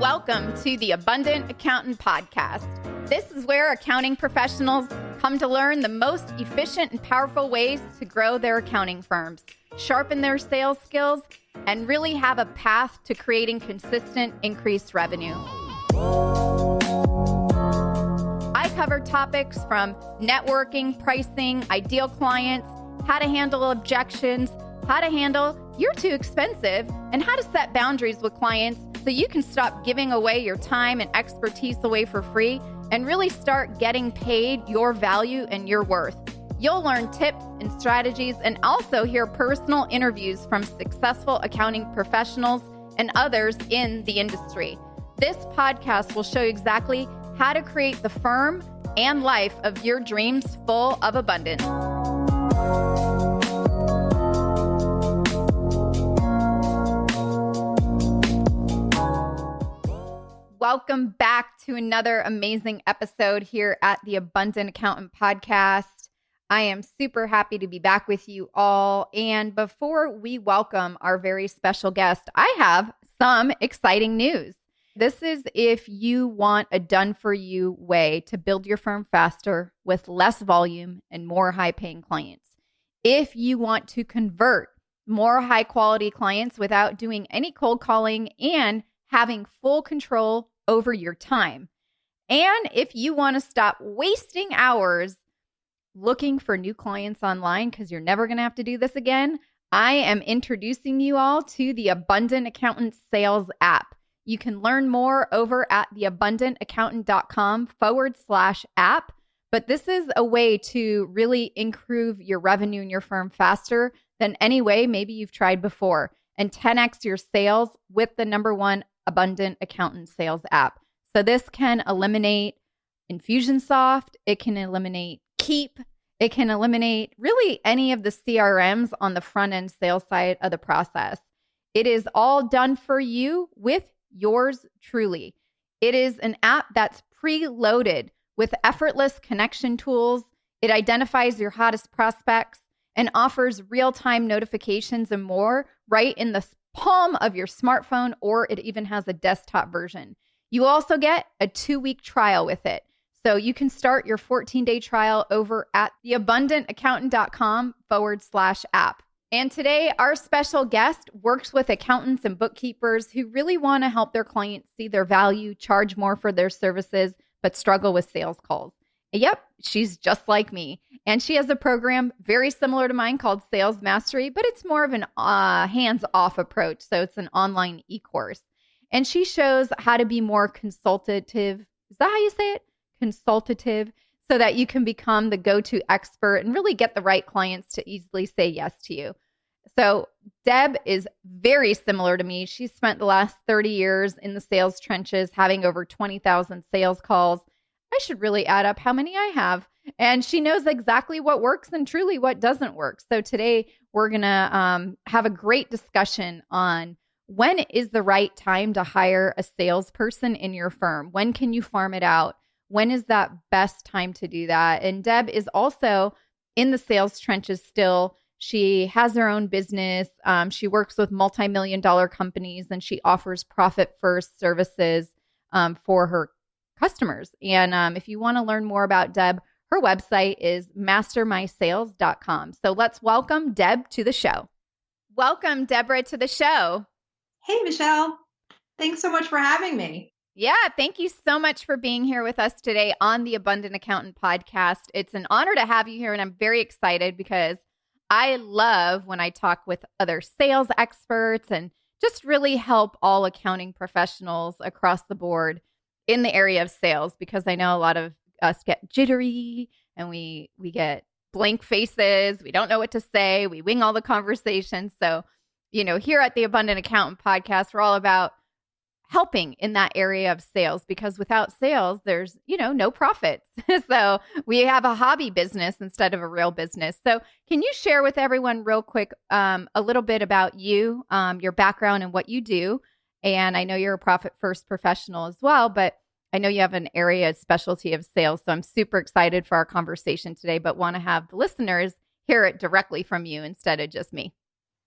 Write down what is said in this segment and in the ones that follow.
Welcome to the Abundant Accountant Podcast. This is where accounting professionals come to learn the most efficient and powerful ways to grow their accounting firms, sharpen their sales skills, and really have a path to creating consistent increased revenue. I cover topics from networking, pricing, ideal clients, how to handle objections, how to handle you're too expensive, and how to set boundaries with clients so you can stop giving away your time and expertise away for free and really start getting paid your value and your worth. You'll learn tips and strategies and also hear personal interviews from successful accounting professionals and others in the industry. This podcast will show you exactly how to create the firm and life of your dreams full of abundance. Welcome back to another amazing episode here at the Abundant Accountant Podcast. I am super happy to be back with you all. And before we welcome our very special guest, I have some exciting news. This is if you want a done-for-you way to build your firm faster with less volume and more high-paying clients. If you want to convert more high-quality clients without doing any cold calling and having full control over your time. And if you want to stop wasting hours looking for new clients online because you're never going to have to do this again, I am introducing you all to the Abundant Accountant Sales app. You can learn more over at theabundantaccountant.com/app. But this is a way to really improve your revenue in your firm faster than any way maybe you've tried before and 10x your sales with the #1 Abundant Accountant Sales app. So this can eliminate Infusionsoft. It can eliminate Keep. It can eliminate really any of the CRMs on the front end sales side of the process. It is all done for you with yours truly. It is an app that's preloaded with effortless connection tools. It identifies your hottest prospects and offers real-time notifications and more right in the palm of your smartphone, or it even has a desktop version. You also get a 2-week trial with it. So you can start your 14-day trial over at theabundantaccountant.com/app. And today, our special guest works with accountants and bookkeepers who really want to help their clients see their value, charge more for their services, but struggle with sales calls. Yep, she's just like me. And she has a program very similar to mine called Sales Mastery, but it's more of an hands-off approach. So it's an online e-course. And she shows how to be more consultative. Is that how you say it? Consultative, so that you can become the go-to expert and really get the right clients to easily say yes to you. So Deb is very similar to me. She spent the last 30 years in the sales trenches, having over 20,000 sales calls. I should really add up how many I have. And she knows exactly what works and truly what doesn't work. So today we're going to have a great discussion on when is the right time to hire a salesperson in your firm? When can you farm it out? When is that best time to do that? And Deb is also in the sales trenches still. She has her own business. She works with multi-million-dollar companies and she offers profit-first services for her customers. And if you want to learn more about Deb, her website is mastermysales.com. So let's welcome Deb to the show. Welcome, Deborah, to the show. Hey, Michelle. Thanks so much for having me. Yeah, thank you so much for being here with us today on the Abundant Accountant Podcast. It's an honor to have you here, and I'm very excited because I love when I talk with other sales experts and just really help all accounting professionals across the board in the area of sales, because I know a lot of us get jittery and we get blank faces. We don't know what to say. We wing all the conversations. So, here at the Abundant Accountant Podcast, we're all about helping in that area of sales, because without sales, there's, no profits. So we have a hobby business instead of a real business. So can you share with everyone real quick a little bit about you, your background and what you do? And I know you're a profit first professional as well, but I know you have an area of specialty of sales. So I'm super excited for our conversation today, but want to have the listeners hear it directly from you instead of just me.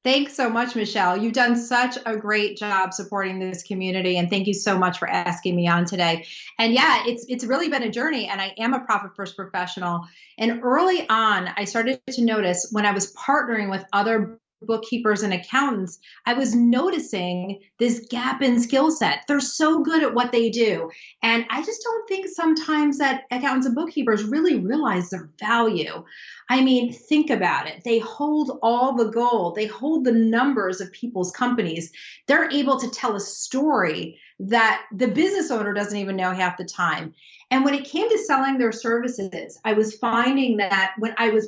Thanks so much, Michelle. You've done such a great job supporting this community, and thank you so much for asking me on today. And yeah, it's really been a journey, and I am a profit first professional. And early on, I started to notice when I was partnering with other bookkeepers and accountants, I was noticing this gap in skill set. They're so good at what they do. And I just don't think sometimes that accountants and bookkeepers really realize their value. I mean, think about it. They hold all the gold, they hold the numbers of people's companies. They're able to tell a story that the business owner doesn't even know half the time. And when it came to selling their services, I was finding that when I was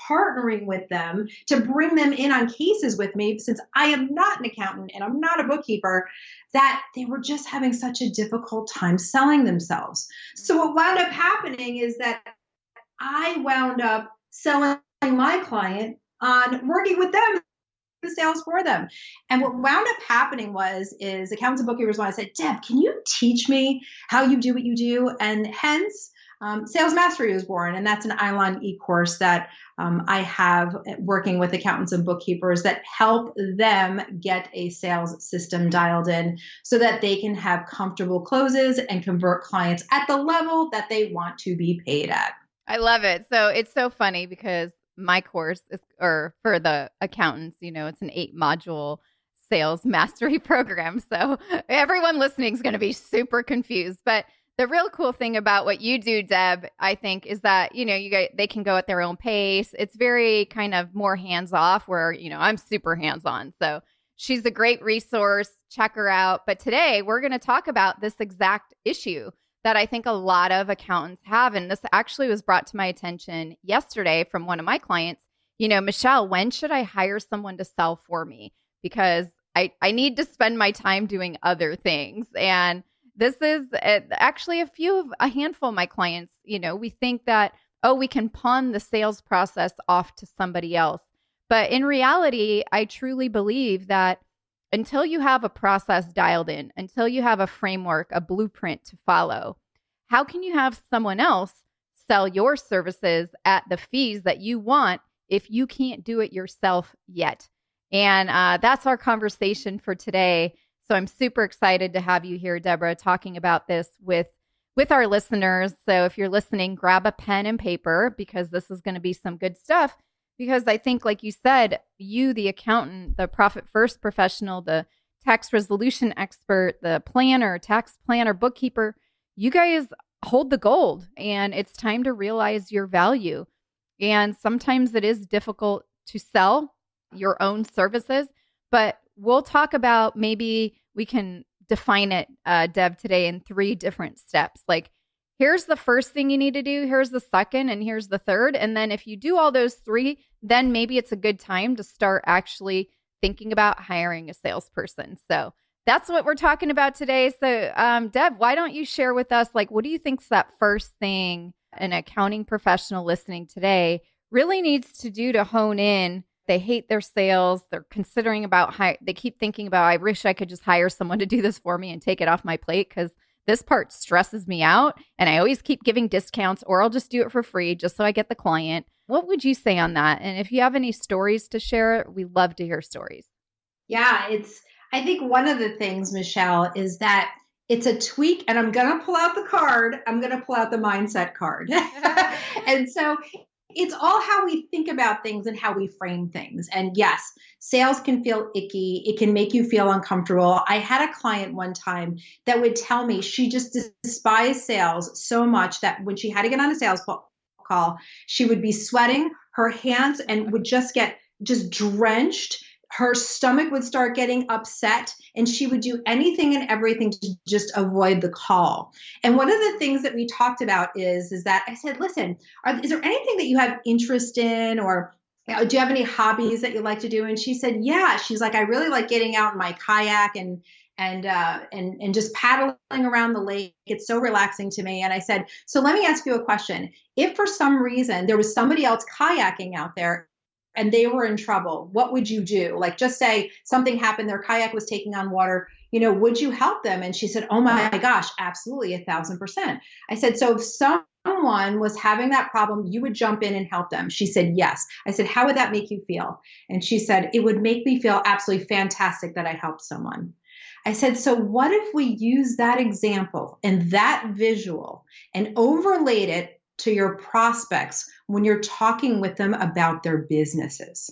partnering with them to bring them in on cases with me, since I am not an accountant and I'm not a bookkeeper, that they were just having such a difficult time selling themselves. So what wound up happening is that I wound up selling my client on working with them, the sales for them. And what wound up happening is accountants and bookkeepers, when I said, Deb, can you teach me how you do what you do? And hence, Sales Mastery was born, and that's an online e-course that I have working with accountants and bookkeepers that help them get a sales system dialed in so that they can have comfortable closes and convert clients at the level that they want to be paid at. I love it. So it's so funny because my course is, or for the accountants, it's an 8-module sales mastery program. So everyone listening is going to be super confused. But the real cool thing about what you do, Deb, I think, is that, they can go at their own pace. It's very kind of more hands off where, I'm super hands on. So she's a great resource. Check her out. But today we're going to talk about this exact issue that I think a lot of accountants have. And this actually was brought to my attention yesterday from one of my clients. Michelle, when should I hire someone to sell for me? Because I need to spend my time doing other things. And this is actually a handful of my clients. We think that, we can pawn the sales process off to somebody else. But in reality, I truly believe that until you have a process dialed in, until you have a framework, a blueprint to follow, how can you have someone else sell your services at the fees that you want if you can't do it yourself yet? And that's our conversation for today. So I'm super excited to have you here, Deborah, talking about this with our listeners. So if you're listening, grab a pen and paper because this is going to be some good stuff. Because I think, like you said, you, the accountant, the profit first professional, the tax resolution expert, the planner, tax planner, bookkeeper, you guys hold the gold and it's time to realize your value. And sometimes it is difficult to sell your own services, but we'll talk about, maybe we can define it, Deb, today in 3 different steps. Like, here's the first thing you need to do, here's the second, and here's the third. And then if you do all those 3, then maybe it's a good time to start actually thinking about hiring a salesperson. So that's what we're talking about today. So Deb, why don't you share with us, like, what do you think's that first thing an accounting professional listening today really needs to do to hone in? They hate their sales. They're considering about they keep thinking about, I wish I could just hire someone to do this for me and take it off my plate because this part stresses me out. And I always keep giving discounts, or I'll just do it for free just so I get the client. What would you say on that? And if you have any stories to share, we love to hear stories. Yeah, I think one of the things, Michelle, is that it's a tweak, and I'm going to pull out the card. I'm going to pull out the mindset card. And so it's all how we think about things and how we frame things. And yes, sales can feel icky. It can make you feel uncomfortable. I had a client one time that would tell me she just despised sales so much that when she had to get on a sales call, she would be sweating her hands and would just get drenched. Her stomach would start getting upset, and she would do anything and everything to just avoid the call. And one of the things that we talked about is that I said, listen, is there anything that you have interest in, or do you have any hobbies that you like to do? And she said, yeah. She's like, I really like getting out in my kayak and just paddling around the lake. It's so relaxing to me. And I said, so let me ask you a question. If for some reason there was somebody else kayaking out there and they were in trouble, what would you do? Like, just say something happened, their kayak was taking on water. would you help them? And she said, oh my gosh, absolutely, 1,000%. I said, so if someone was having that problem, you would jump in and help them. She said, yes. I said, how would that make you feel? And she said, it would make me feel absolutely fantastic that I helped someone. I said, so what if we use that example and that visual and overlaid it to your prospects when you're talking with them about their businesses?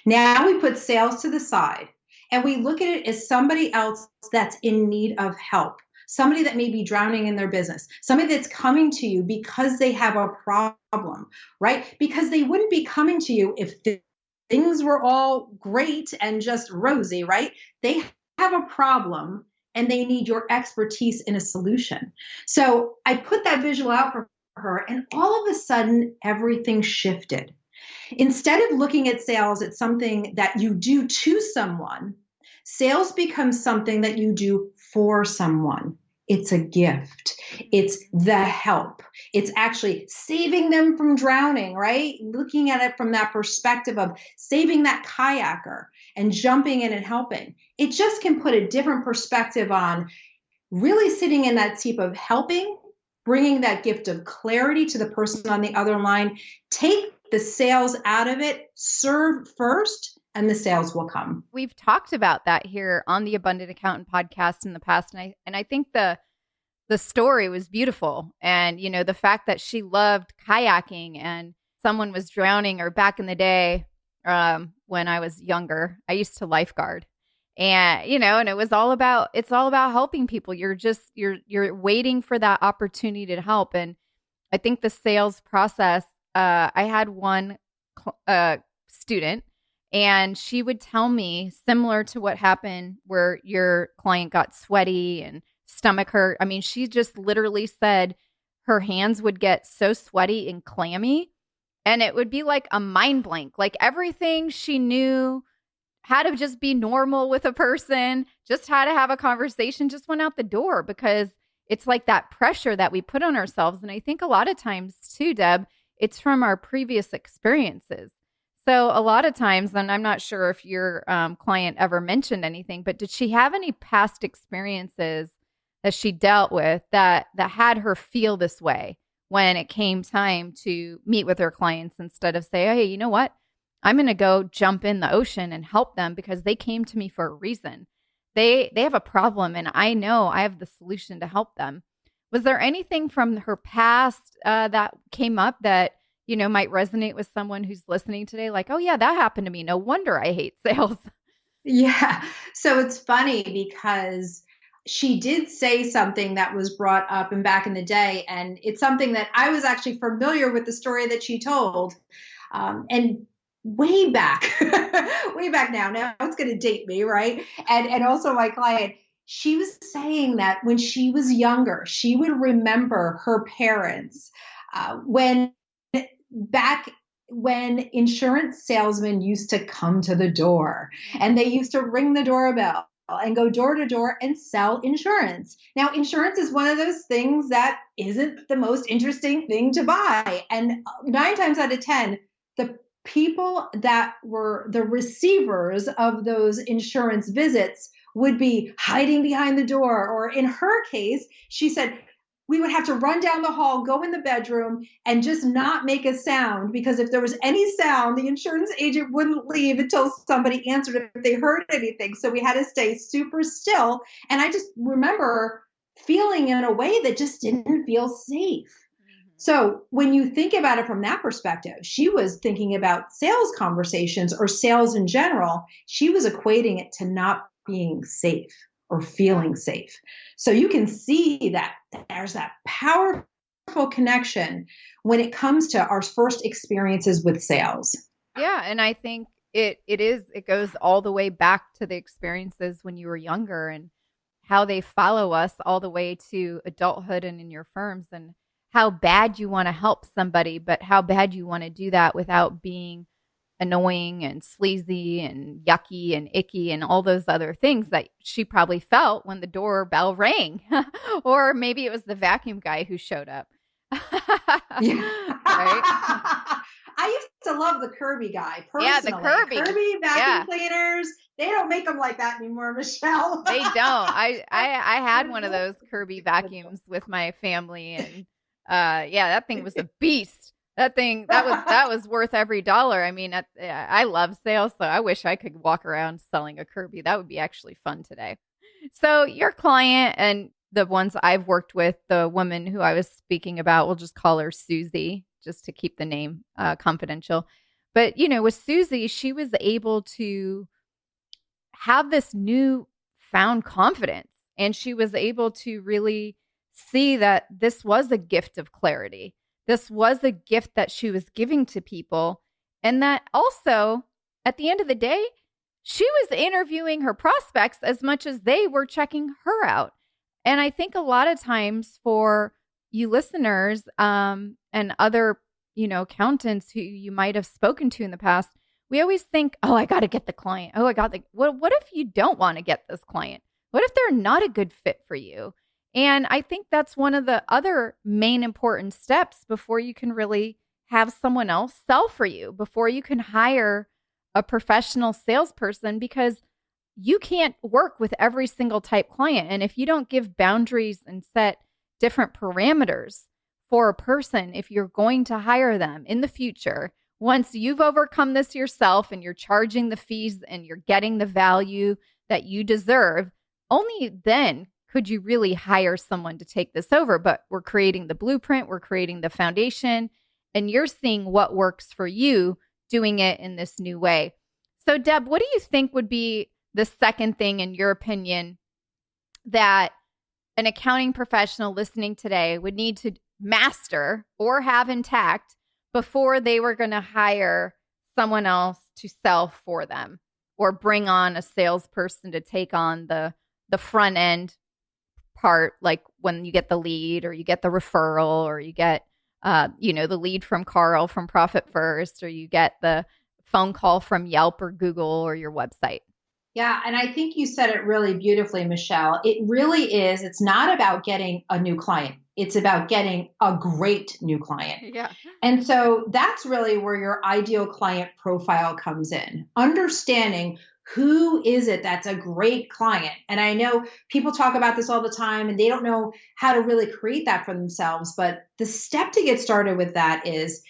Now we put sales to the side and we look at it as somebody else that's in need of help, somebody that may be drowning in their business, somebody that's coming to you because they have a problem, right? Because they wouldn't be coming to you if things were all great and just rosy, right? They have a problem and they need your expertise in a solution. So I put that visual out for her, and all of a sudden, everything shifted. Instead of looking at sales as something that you do to someone, sales becomes something that you do for someone. It's a gift. It's the help. It's actually saving them from drowning, right? Looking at it from that perspective of saving that kayaker and jumping in and helping. It just can put a different perspective on really sitting in that seat of helping, bringing that gift of clarity to the person on the other line. Take the sales out of it, serve first, and the sales will come. We've talked about that here on the Abundant Accountant podcast in the past. And I think the story was beautiful. And, the fact that she loved kayaking and someone was drowning, or back in the day, when I was younger, I used to lifeguard. And, and it's all about helping people. You're waiting for that opportunity to help. And I think the sales process, I had one student, and she would tell me, similar to what happened where your client got sweaty and stomach hurt. I mean, she just literally said her hands would get so sweaty and clammy, and it would be like a mind blank. Like everything she knew how to just be normal with a person, just how to have a conversation, just went out the door, because it's like that pressure that we put on ourselves. And I think a lot of times too, Deb, it's from our previous experiences. So a lot of times, and I'm not sure if your client ever mentioned anything, but did she have any past experiences that she dealt with that had her feel this way when it came time to meet with her clients, instead of say, hey, you know what? I'm going to go jump in the ocean and help them because they came to me for a reason. They have a problem, and I know I have the solution to help them. Was there anything from her past that came up that might resonate with someone who's listening today? Like, oh yeah, that happened to me. No wonder I hate sales. Yeah. So it's funny because she did say something that was brought up and back in the day. And it's something that I was actually familiar with the story that she told. And way back, way back now it's going to date me, right? And also my client, she was saying that when she was younger, she would remember her parents when insurance salesmen used to come to the door, and they used to ring the doorbell and go door to door and sell insurance. Now, insurance is one of those things that isn't the most interesting thing to buy. And 9 times out of 10, the people that were the receivers of those insurance visits would be hiding behind the door. Or in her case, she said, we would have to run down the hall, go in the bedroom, and just not make a sound, because if there was any sound, the insurance agent wouldn't leave until somebody answered if they heard anything. So we had to stay super still. And I just remember feeling in a way that just didn't feel safe. So when you think about it from that perspective, she was thinking about sales conversations or sales in general. She was equating it to not being safe or feeling safe. So you can see that there's that powerful connection when it comes to our first experiences with sales. Yeah. And I think it goes all the way back to the experiences when you were younger and how they follow us all the way to adulthood and in your firms, and how bad you want to help somebody, but how bad you want to do that without being annoying and sleazy and yucky and icky and all those other things that she probably felt when the doorbell rang. Or maybe it was the vacuum guy who showed up. Yeah. Right? I used to love the Kirby guy personally. Yeah, the Kirby. Kirby vacuum cleaners. They don't make them like that anymore, Michelle. They don't. I had one of those Kirby vacuums with my family, and that thing was a beast. That was worth every dollar. I mean, I love sales, so I wish I could walk around selling a Kirby. That would be actually fun today. So your client and the ones I've worked with, the woman who I was speaking about, we'll just call her Susie, just to keep the name confidential. But, with Susie, she was able to have this new found confidence, and she was able to really see that this was a gift of clarity. This was a gift that she was giving to people. And that also, at the end of the day, she was interviewing her prospects as much as they were checking her out. And I think a lot of times for you listeners and other, accountants who you might have spoken to in the past, we always think, oh, I got to get the client. Oh, what if you don't want to get this client? What if they're not a good fit for you? And I think that's one of the other main important steps before you can really have someone else sell for you, before you can hire a professional salesperson, because you can't work with every single type client. And if you don't give boundaries and set different parameters for a person, if you're going to hire them in the future, once you've overcome this yourself and you're charging the fees and you're getting the value that you deserve, only then could you really hire someone to take this over. But we're creating the blueprint, we're creating the foundation, and you're seeing what works for you, doing it in this new way. So Deb, what do you think would be the second thing, in your opinion, that an accounting professional listening today would need to master or have intact before they were going to hire someone else to sell for them, or bring on a salesperson to take on the front end part, like when you get the lead or you get the referral or you get the lead from Carl from Profit First, or you get the phone call from Yelp or Google or your website? Yeah. And I think you said it really beautifully, Michelle. It really is. It's not about getting a new client. It's about getting a great new client. Yeah. And so that's really where your ideal client profile comes in. Understanding who is it that's a great client. And I know people talk about this all the time and they don't know how to really create that for themselves. But the step to get started with that is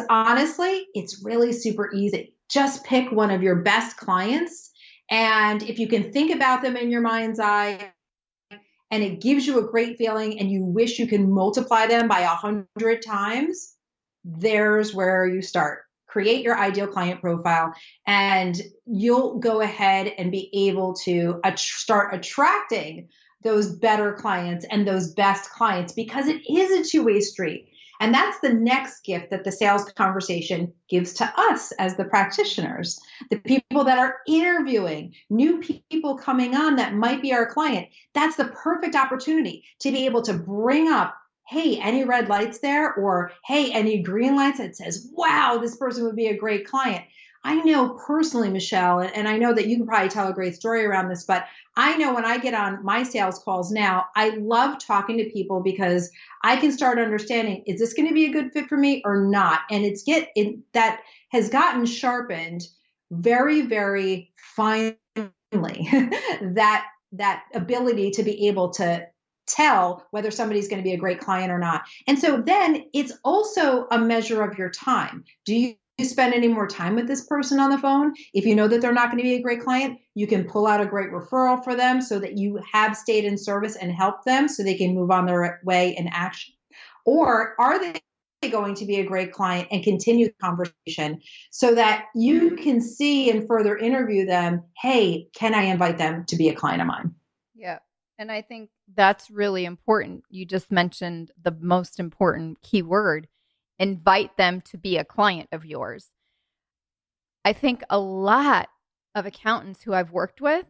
honestly, it's really super easy. Just pick one of your best clients. And if you can think about them in your mind's eye, and it gives you a great feeling and you wish you can multiply them by 100 times, there's where you start. Create your ideal client profile, and you'll go ahead and be able to start attracting those better clients and those best clients, because it is a two-way street. And that's the next gift that the sales conversation gives to us as the practitioners, the people that are interviewing, new people coming on that might be our client. That's the perfect opportunity to be able to bring up, hey, any red lights there? Or, hey, any green lights that says, wow, this person would be a great client. I know personally, Michelle, and I know that you can probably tell a great story around this, but I know when I get on my sales calls now, I love talking to people because I can start understanding, is this going to be a good fit for me or not? And that has gotten sharpened very, very finely, that ability to be able to tell whether somebody's going to be a great client or not. And so then it's also a measure of your time. Do you spend any more time with this person on the phone? If you know that they're not going to be a great client, you can pull out a great referral for them so that you have stayed in service and helped them so they can move on their way in action. Or are they going to be a great client and continue the conversation so that you can see and further interview them? Hey, can I invite them to be a client of mine? Yeah. And I think that's really important. You just mentioned the most important key word: invite them to be a client of yours. I think a lot of accountants who I've worked with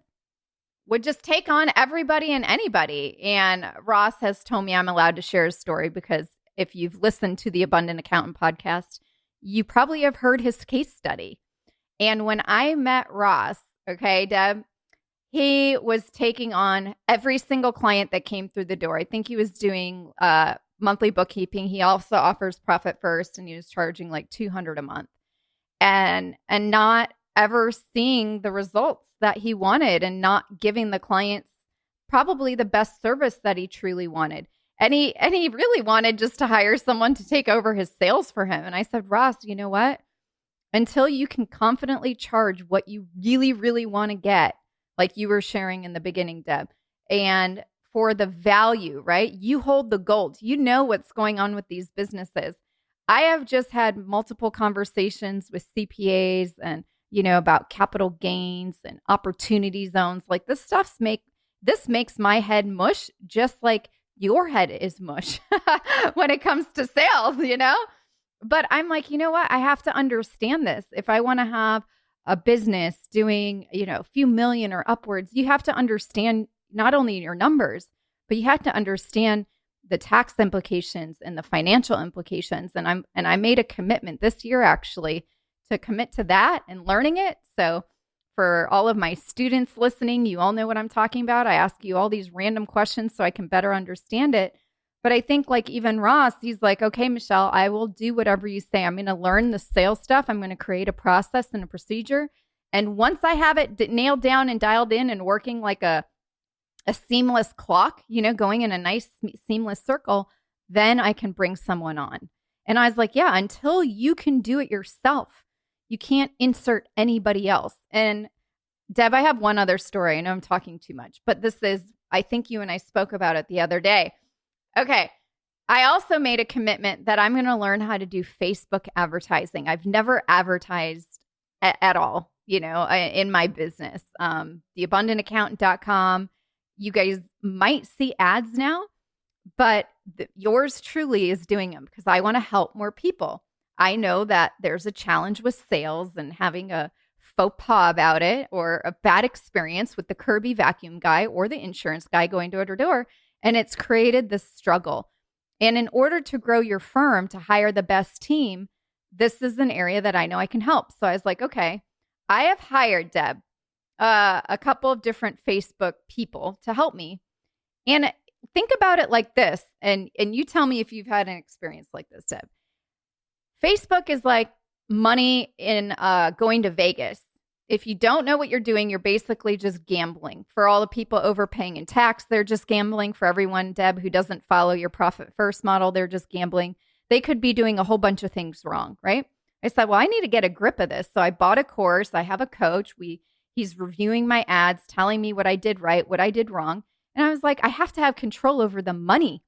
would just take on everybody and anybody. And Ross has told me I'm allowed to share his story, because if you've listened to the Abundant Accountant podcast, you probably have heard his case study. And when I met Ross, okay, Deb, he was taking on every single client that came through the door. I think he was doing monthly bookkeeping. He also offers Profit First, and he was charging like $200 a month. and not ever seeing the results that he wanted and not giving the clients probably the best service that he truly wanted. And he really wanted just to hire someone to take over his sales for him. And I said, Ross, you know what? Until you can confidently charge what you really, really want to get, like you were sharing in the beginning, Deb, and for the value, right? You hold the gold. You know what's going on with these businesses. I have just had multiple conversations with CPAs and, about capital gains and opportunity zones. Like this makes my head mush, just like your head is mush when it comes to sales. But I'm like, you know what? I have to understand this. If I want to have a business doing, a few million or upwards, you have to understand not only your numbers, but you have to understand the tax implications and the financial implications. And I made a commitment this year actually to commit to that and learning it. So for all of my students listening, you all know what I'm talking about. I ask you all these random questions so I can better understand it. But I think like even Ross, he's like, okay, Michelle, I will do whatever you say. I'm going to learn the sales stuff. I'm going to create a process and a procedure. And once I have it nailed down and dialed in and working like a seamless clock, going in a nice seamless circle, then I can bring someone on. And I was like, yeah, until you can do it yourself, you can't insert anybody else. And Deb, I have one other story. I know I'm talking too much, but I think you and I spoke about it the other day. Okay. I also made a commitment that I'm going to learn how to do Facebook advertising. I've never advertised at all, in my business. Theabundantaccountant.com. You guys might see ads now, but yours truly is doing them because I want to help more people. I know that there's a challenge with sales and having a faux pas about it or a bad experience with the Kirby vacuum guy or the insurance guy going door to door. And it's created this struggle. And in order to grow your firm, to hire the best team, this is an area that I know I can help. So I was like, okay, I have hired, Deb, a couple of different Facebook people to help me. And think about it like this. And you tell me if you've had an experience like this, Deb. Facebook is like money in going to Vegas. If you don't know what you're doing, you're basically just gambling. For all the people overpaying in tax, they're just gambling. For everyone, Deb, who doesn't follow your profit first model, they're just gambling. They could be doing a whole bunch of things wrong, right? I said, well, I need to get a grip of this. So I bought a course. I have a coach. He's reviewing my ads, telling me what I did right, what I did wrong. And I was like, I have to have control over the money.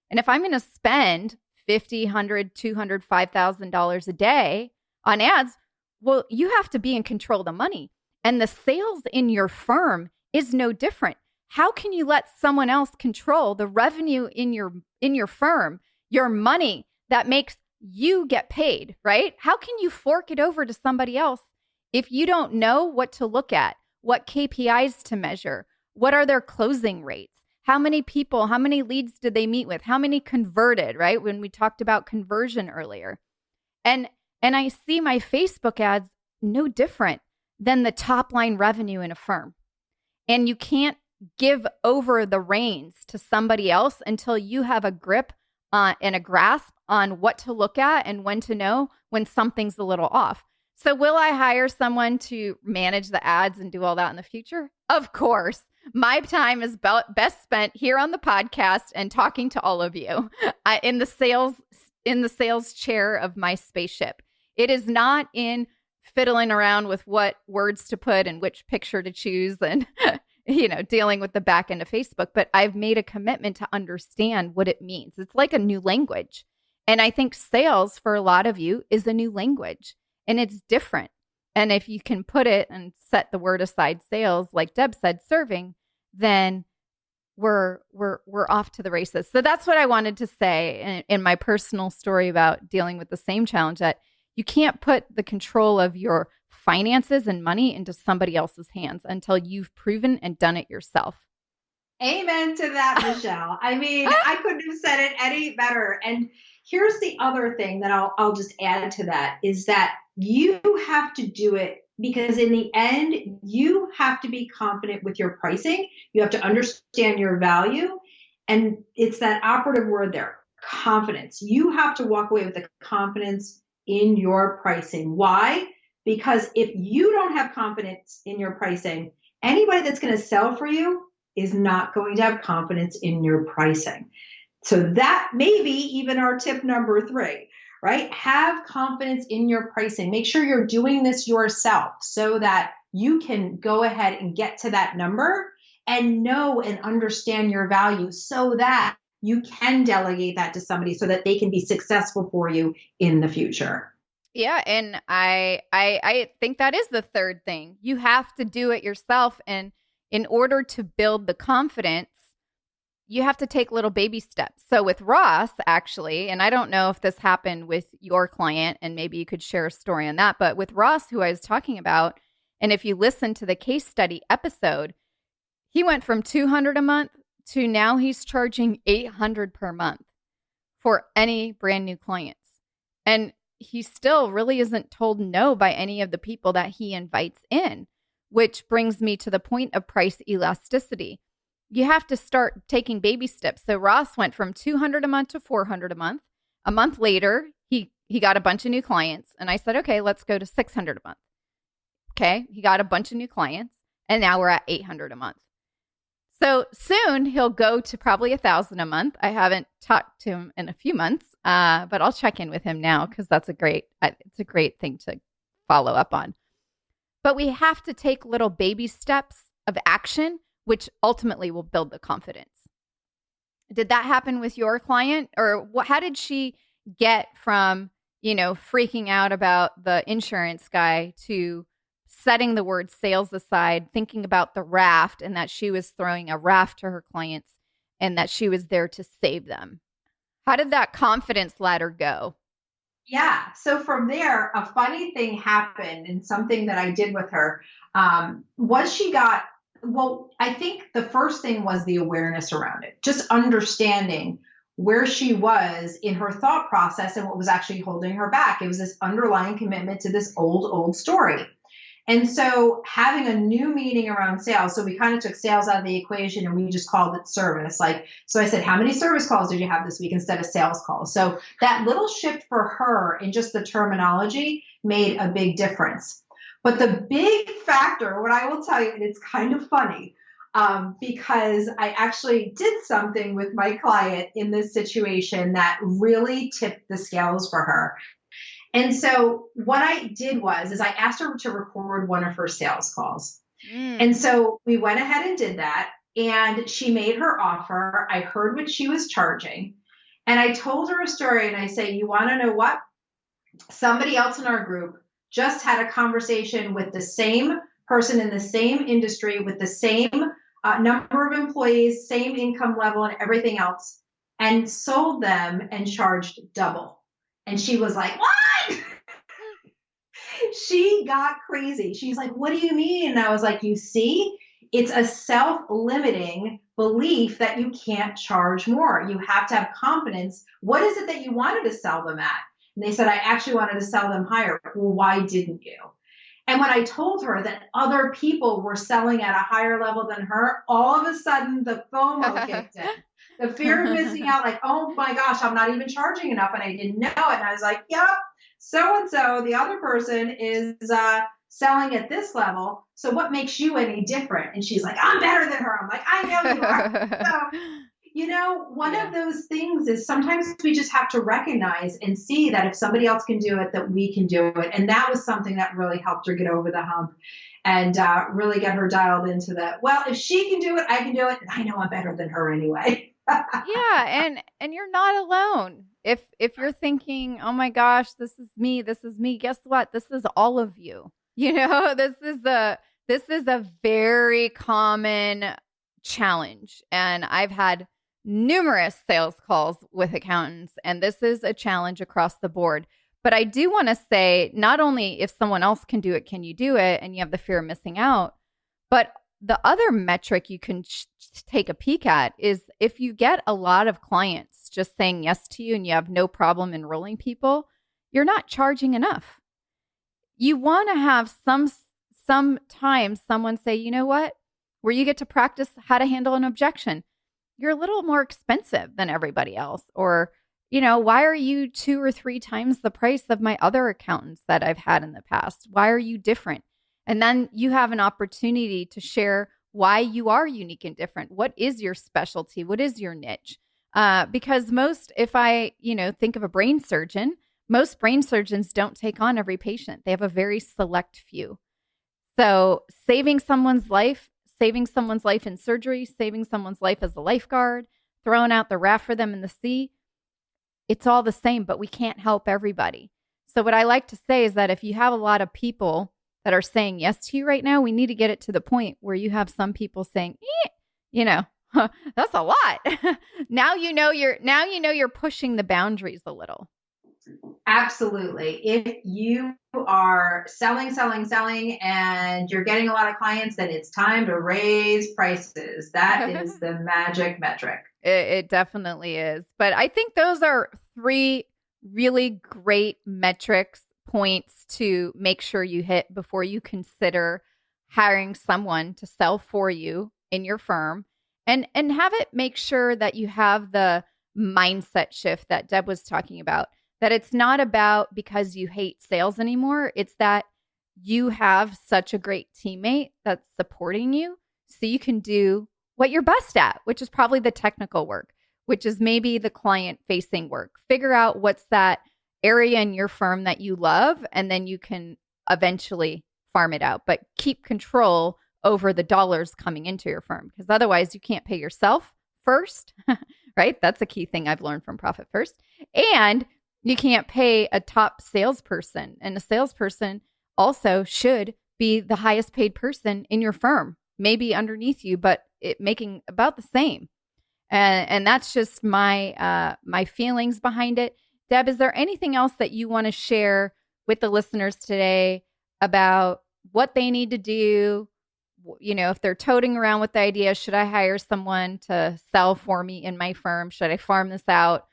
And if I'm going to spend $50, $100, $200, $5,000 a day on ads, well, you have to be in control of the money. And the sales in your firm is no different. How can you let someone else control the revenue in your firm, your money that makes you get paid, right? How can you fork it over to somebody else if you don't know what to look at, what KPIs to measure, what are their closing rates? How many people, how many leads did they meet with? How many converted, right? When we talked about conversion earlier. And I see my Facebook ads no different than the top line revenue in a firm. And you can't give over the reins to somebody else until you have a grip and a grasp on what to look at and when to know when something's a little off. So will I hire someone to manage the ads and do all that in the future? Of course. My time is best spent here on the podcast and talking to all of you in the sales chair of my spaceship. It is not in fiddling around with what words to put and which picture to choose and, dealing with the back end of Facebook. But I've made a commitment to understand what it means. It's like a new language. And I think sales for a lot of you is a new language and it's different. And if you can put it and set the word aside, sales, like Deb said, serving, then we're off to the races. So that's what I wanted to say in my personal story about dealing with the same challenge, that you can't put the control of your finances and money into somebody else's hands until you've proven and done it yourself. Amen to that, Michelle. I mean, I couldn't have said it any better. And here's the other thing that I'll just add to that is that you have to do it because in the end, you have to be confident with your pricing. You have to understand your value. And it's that operative word there, confidence. You have to walk away with the confidence in your pricing. Why? because if you don't have confidence in your pricing, anybody that's going to sell for you is not going to have confidence in your pricing. So that may be even our tip number 3, right? Have confidence in your pricing. Make sure you're doing this yourself so that you can go ahead and get to that number and know and understand your value so that you can delegate that to somebody so that they can be successful for you in the future. Yeah, and I think that is the third thing. You have to do it yourself, and in order to build the confidence, you have to take little baby steps. So with Ross, actually, and I don't know if this happened with your client, and maybe you could share a story on that, but with Ross, who I was talking about, and if you listen to the case study episode, he went from 200 a month to now he's charging 800 per month for any brand new clients. And he still really isn't told no by any of the people that he invites in, which brings me to the point of price elasticity. You have to start taking baby steps. So Ross went from 200 a month to 400 a month. A month later, he got a bunch of new clients. And I said, okay, let's go to 600 a month. Okay, he got a bunch of new clients. And now we're at 800 a month. So soon he'll go to probably 1,000 a month. I haven't talked to him in a few months, but I'll check in with him now because it's a great thing to follow up on. But we have to take little baby steps of action, which ultimately will build the confidence. Did that happen with your client, or how did she get from, freaking out about the insurance guy to setting the word sales aside, thinking about the raft and that she was throwing a raft to her clients and that she was there to save them? How did that confidence ladder go? Yeah. So from there, a funny thing happened, and something that I did with her was I think the first thing was the awareness around it, just understanding where she was in her thought process and what was actually holding her back. It was this underlying commitment to this old story. And so having a new meaning around sales, so we kind of took sales out of the equation and we just called it service. So I said, how many service calls did you have this week instead of sales calls? So that little shift for her in just the terminology made a big difference. But the big factor, what I will tell you, and it's kind of funny, because I actually did something with my client in this situation that really tipped the scales for her. And so what I did is I asked her to record one of her sales calls. And so we went ahead and did that. And she made her offer. I heard what she was charging. And I told her a story. And I say, you want to know what? Somebody else in our group just had a conversation with the same person in the same industry with the same number of employees, same income level and everything else, and sold them and charged double. And she was like, what? She got crazy. She's like, what do you mean? And I was like, you see, it's a self-limiting belief that you can't charge more. You have to have confidence. What is it that you wanted to sell them at? And they said, I actually wanted to sell them higher. Well, why didn't you? And when I told her that other people were selling at a higher level than her, all of a sudden the FOMO kicked in. The fear of missing out, like, oh my gosh, I'm not even charging enough. And I didn't know it. And I was like, yep, so-and-so, the other person is selling at this level. So what makes you any different? And she's like, I'm better than her. I'm like, I know you are. So, one of those things is sometimes we just have to recognize and see that if somebody else can do it, that we can do it. And that was something that really helped her get over the hump and really get her dialed into that. Well, if she can do it, I can do it. And I know I'm better than her anyway. Yeah, and you're not alone. If you're thinking, oh my gosh, this is me, guess what? This is all of you. This is a very common challenge. And I've had numerous sales calls with accountants, and this is a challenge across the board. But I do want to say, not only if someone else can do it, can you do it, and you have the fear of missing out, but the other metric you can take a peek at is if you get a lot of clients just saying yes to you and you have no problem enrolling people, you're not charging enough. You want to have sometimes someone say, you know what, where you get to practice how to handle an objection. You're a little more expensive than everybody else, or why are you 2 or 3 times the price of my other accountants that I've had in the past? Why are you different? And then you have an opportunity to share why you are unique and different. What is your specialty? What is your niche? Because if I, think of a brain surgeon, most brain surgeons don't take on every patient. They have a very select few. So saving someone's life in surgery, saving someone's life as a lifeguard, throwing out the raft for them in the sea, it's all the same, but we can't help everybody. So what I like to say is that if you have a lot of people that are saying yes to you right now, we need to get it to the point where you have some people saying, that's a lot. Now you're pushing the boundaries a little. Absolutely. If you are selling, and you're getting a lot of clients, then it's time to raise prices. That is the magic metric. It definitely is. But I think those are 3 really great metrics points to make sure you hit before you consider hiring someone to sell for you in your firm, and have it make sure that you have the mindset shift that Deb was talking about, that it's not about because you hate sales anymore. It's that you have such a great teammate that's supporting you so you can do what you're best at, which is probably the technical work, which is maybe the client facing work. Figure out what's that area in your firm that you love, and then you can eventually farm it out, but keep control over the dollars coming into your firm, because otherwise you can't pay yourself first, right? That's a key thing I've learned from Profit First. And you can't pay a top salesperson, and a salesperson also should be the highest paid person in your firm, maybe underneath you, but it making about the same. And that's just my feelings behind it. Deb, is there anything else that you want to share with the listeners today about what they need to do? If they're toting around with the idea, should I hire someone to sell for me in my firm? Should I farm this out?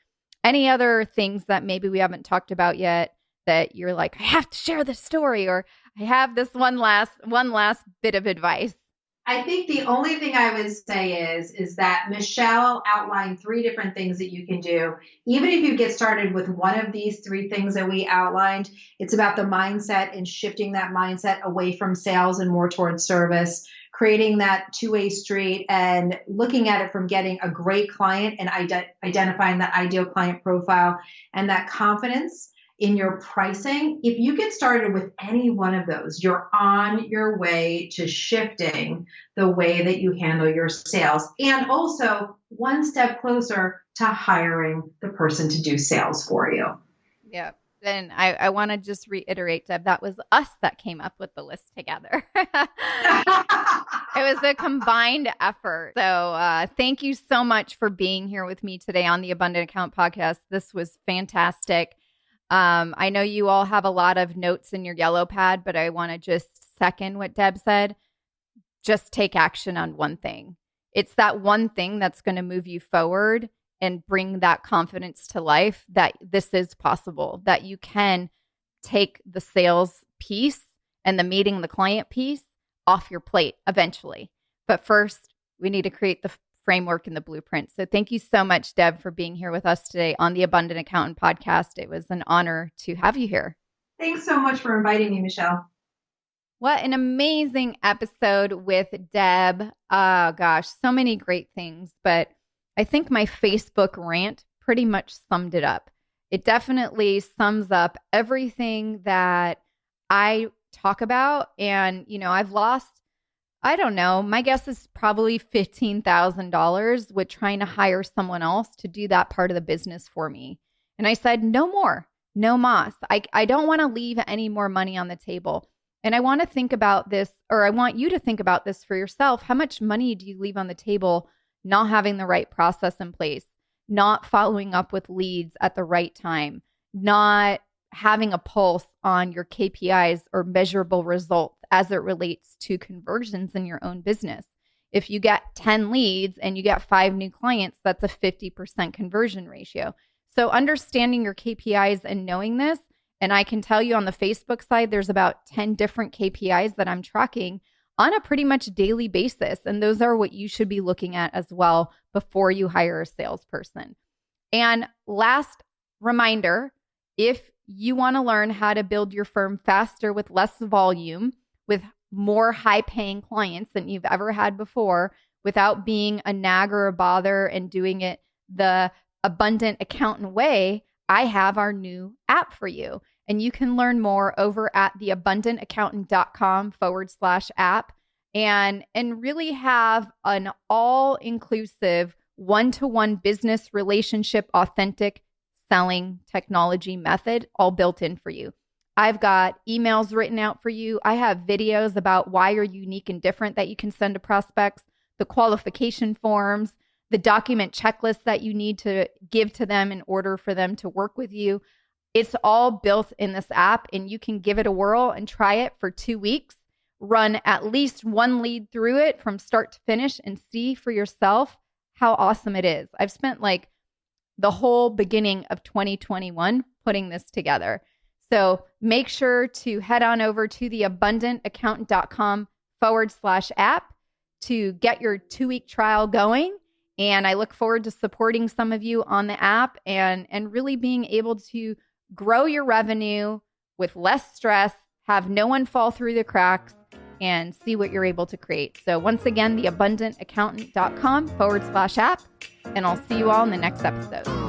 Any other things that maybe we haven't talked about yet that you're like, I have to share this story, or I have this one last bit of advice? I think the only thing I would say is that Michelle outlined 3 different things that you can do. Even if you get started with one of these 3 things that we outlined, it's about the mindset and shifting that mindset away from sales and more towards service, creating that 2-way street and looking at it from getting a great client and identifying that ideal client profile and that confidence in your pricing. If you get started with any one of those, you're on your way to shifting the way that you handle your sales, and also one step closer to hiring the person to do sales for you. Yeah. And I want to just reiterate, Deb, that was us that came up with the list together. It was a combined effort. So thank you so much for being here with me today on the Abundant Account Podcast. This was fantastic. I know you all have a lot of notes in your yellow pad, but I want to just second what Deb said. Just take action on one thing. It's that one thing that's going to move you forward and bring that confidence to life that this is possible, that you can take the sales piece and the meeting the client piece off your plate eventually. But first, we need to create the framework and the blueprint. So thank you so much, Deb, for being here with us today on the Abundant Accountant Podcast. It was an honor to have you here. Thanks so much for inviting me, Michelle. What an amazing episode with Deb. Oh, gosh, so many great things. But I think my Facebook rant pretty much summed it up. It definitely sums up everything that I talk about. And, I've lost, I don't know, my guess is probably $15,000 with trying to hire someone else to do that part of the business for me. And I said, no more, no mas. I don't want to leave any more money on the table. And I want to think about this, or I want you to think about this for yourself. How much money do you leave on the table not having the right process in place, not following up with leads at the right time, not having a pulse on your KPIs or measurable results as it relates to conversions in your own business? If you get 10 leads and you get 5 new clients, that's a 50% conversion ratio. So understanding your KPIs and knowing this, and I can tell you on the Facebook side, there's about 10 different KPIs that I'm tracking on a pretty much daily basis. And those are what you should be looking at as well before you hire a salesperson. And last reminder, if you want to learn how to build your firm faster with less volume, with more high-paying clients than you've ever had before, without being a nag or a bother and doing it the Abundant Accountant way, I have our new app for you. And you can learn more over at theabundantaccountant.com/app and really have an all-inclusive one-to-one business relationship authentic selling technology method all built in for you. I've got emails written out for you. I have videos about why you're unique and different that you can send to prospects, the qualification forms, the document checklist that you need to give to them in order for them to work with you. It's all built in this app, and you can give it a whirl and try it for 2 weeks. Run at least one lead through it from start to finish and see for yourself how awesome it is. I've spent like the whole beginning of 2021 putting this together. So make sure to head on over to theabundantaccountant.com/app to get your 2-week trial going. And I look forward to supporting some of you on the app and really being able to grow your revenue with less stress, have no one fall through the cracks, and see what you're able to create. So once again, theabundantaccountant.com/app, and I'll see you all in the next episode.